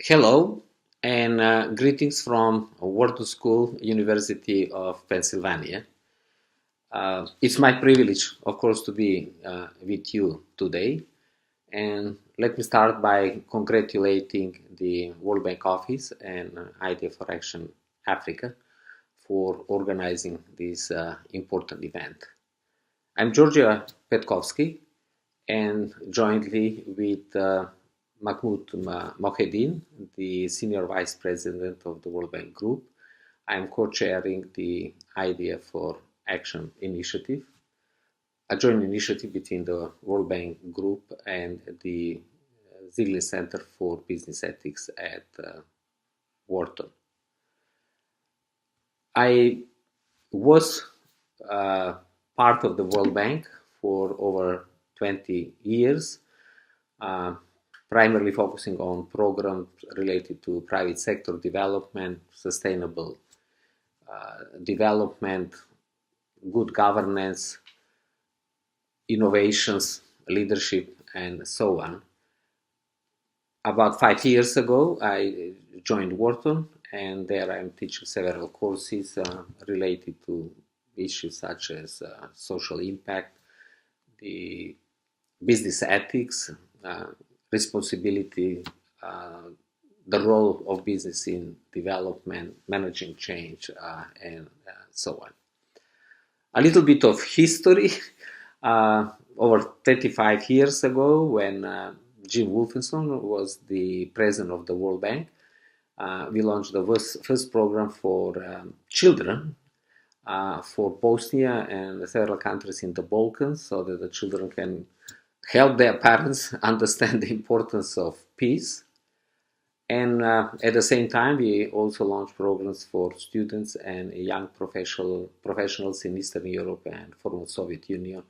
Hello and greetings from Wharton School, University of Pennsylvania. It's my privilege, of course, to be with you today. And let me start by congratulating the World Bank Office and Idea for Action Africa for organizing this important event. I'm Djordjija Petkoski, and jointly with Mahmoud Mohedin, the Senior Vice President of the World Bank Group, I am co-chairing the Idea for Action initiative, a joint initiative between the World Bank Group and the Zicklin Center for Business Ethics at Wharton. I was part of the World Bank for over 20 years, primarily focusing on programs related to private sector development, sustainable development, good governance, innovations, leadership, and so on. About 5 years ago, I joined Wharton, and there I'm teaching several courses related to issues such as social impact, the business ethics, responsibility, the role of business in development, managing change, and so on. A little bit of history. Over 35 years ago, when Jim Wolfenson was the president of the World Bank, we launched the first program for children for Bosnia and several countries in the Balkans, so that the children can help their parents understand the importance of peace. And at the same time, we also launched programs for students and young professionals in Eastern Europe and former Soviet Union,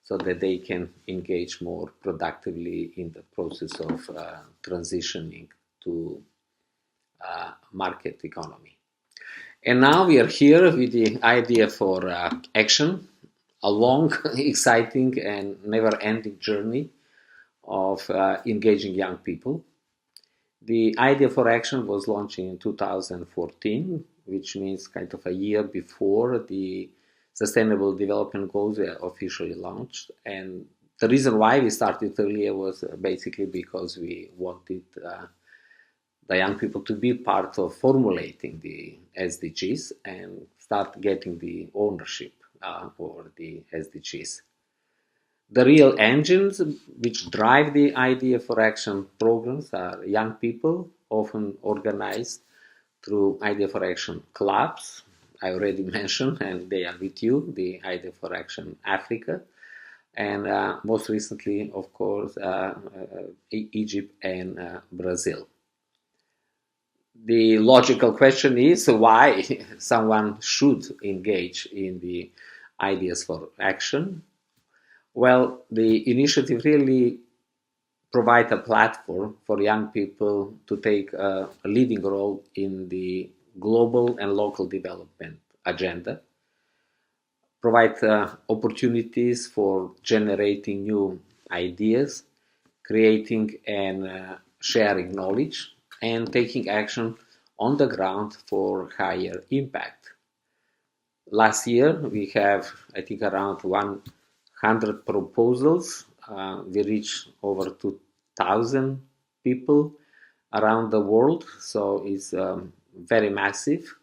so that they can engage more productively in the process of transitioning to market economy. And now we are here with the idea for action, a long, exciting, and never-ending journey of engaging young people. The Idea for Action was launched in 2014, which means kind of a year before the Sustainable Development Goals were officially launched. And the reason why we started earlier was basically because we wanted the young people to be part of formulating the SDGs and start getting the ownership over the SDGs. The real engines which drive the Idea for Action programs are young people, often organized through Idea for Action clubs. I already mentioned, and they are with you, the Idea for Action Africa, and most recently, of course, Egypt and Brazil. The logical question is why someone should engage in the Ideas for Action. Well, the initiative really provides a platform for young people to take a leading role in the global and local development agenda, provide opportunities for generating new ideas, creating and sharing knowledge, and taking action on the ground for higher impact. Last year, we have, I think, around 100 proposals. We reached over 2,000 people around the world, so it's very massive.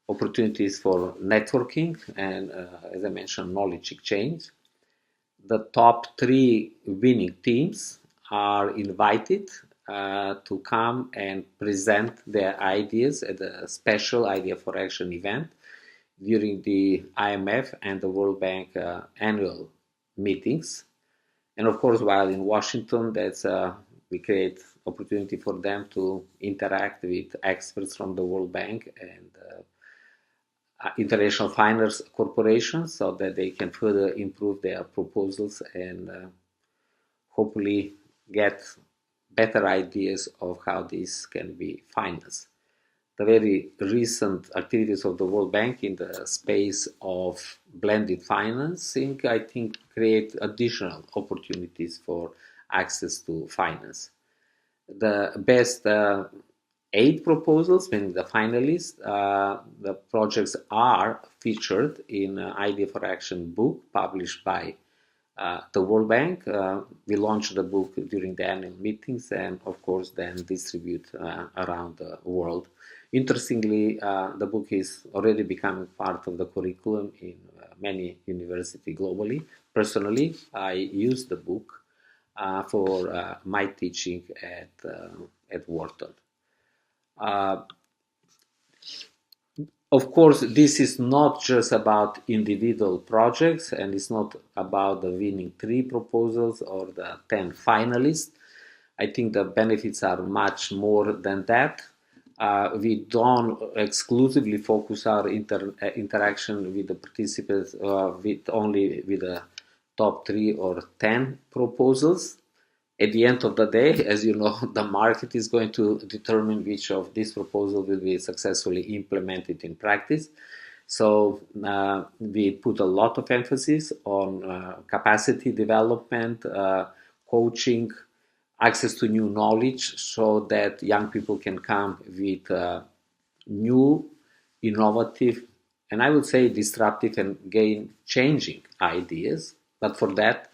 Opportunities for networking and, as I mentioned, knowledge exchange. The top 3 winning teams are invited to come and present their ideas at a special Idea for Action event during the IMF and the World Bank annual meetings. And of course, while in Washington, we create opportunity for them to interact with experts from the World Bank and international finance corporations, so that they can further improve their proposals and hopefully get better ideas of how this can be financed. The very recent activities of the World Bank in the space of blended financing, I think, create additional opportunities for access to finance. The best 8 proposals, meaning the finalists. The projects are featured in Idea for Action book published by the World Bank. We launched the book during the annual meetings and, of course, then distribute around the world. Interestingly, the book is already becoming part of the curriculum in many universities globally. Personally, I use the book for my teaching at Wharton. Of course, this is not just about individual projects, and it's not about the winning 3 proposals or the 10 finalists. I think the benefits are much more than that. We don't exclusively focus our interaction with the participants only with the top 3 or 10 proposals. At the end of the day, as you know, the market is going to determine which of these proposals will be successfully implemented in practice. So we put a lot of emphasis on capacity development, coaching, access to new knowledge, so that young people can come with new, innovative, and I would say disruptive and game-changing ideas. But for that,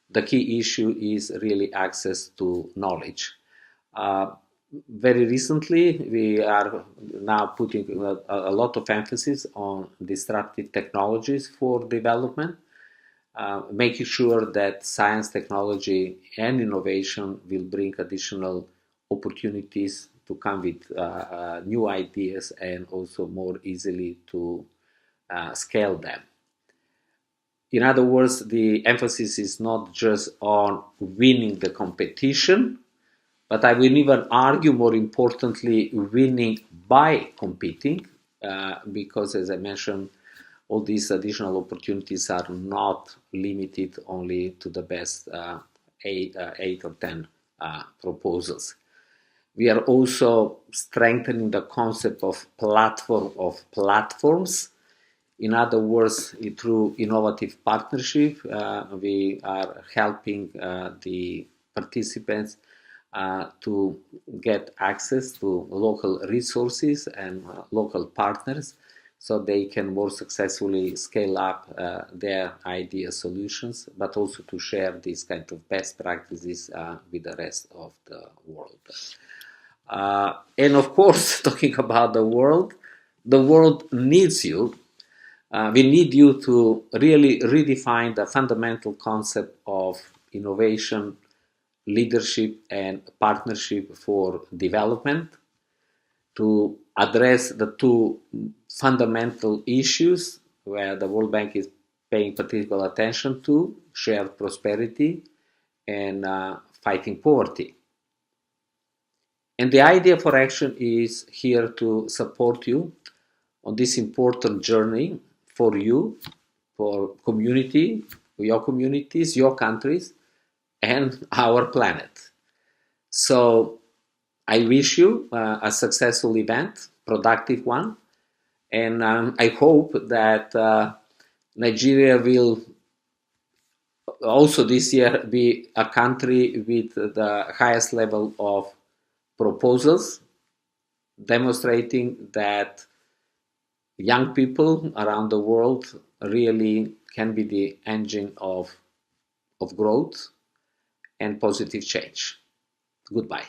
the key issue is really access to knowledge. Very recently, we are now putting a lot of emphasis on disruptive technologies for development, making sure that science, technology, and innovation will bring additional opportunities to come with new ideas and also more easily to scale them. In other words, the emphasis is not just on winning the competition, but I will even argue, more importantly, winning by competing, because, as I mentioned, all these additional opportunities are not limited only to the best 8 or 10 proposals. We are also strengthening the concept of platform of platforms. In other words, through innovative partnership, we are helping the participants to get access to local resources and local partners, so they can more successfully scale up their idea solutions, but also to share these kind of best practices with the rest of the world. And of course, talking about the world needs you. We need you to really redefine the fundamental concept of innovation, leadership, and partnership for development, to address the 2 fundamental issues where the World Bank is paying particular attention to: shared prosperity and fighting poverty. And the Idea for Action is here to support you on this important journey for you, for community, for your communities, your countries, and our planet. So I wish you a successful event, productive one, and I hope that Nigeria will also this year be a country with the highest level of proposals, demonstrating that young people around the world really can be the engine of growth and positive change. Goodbye.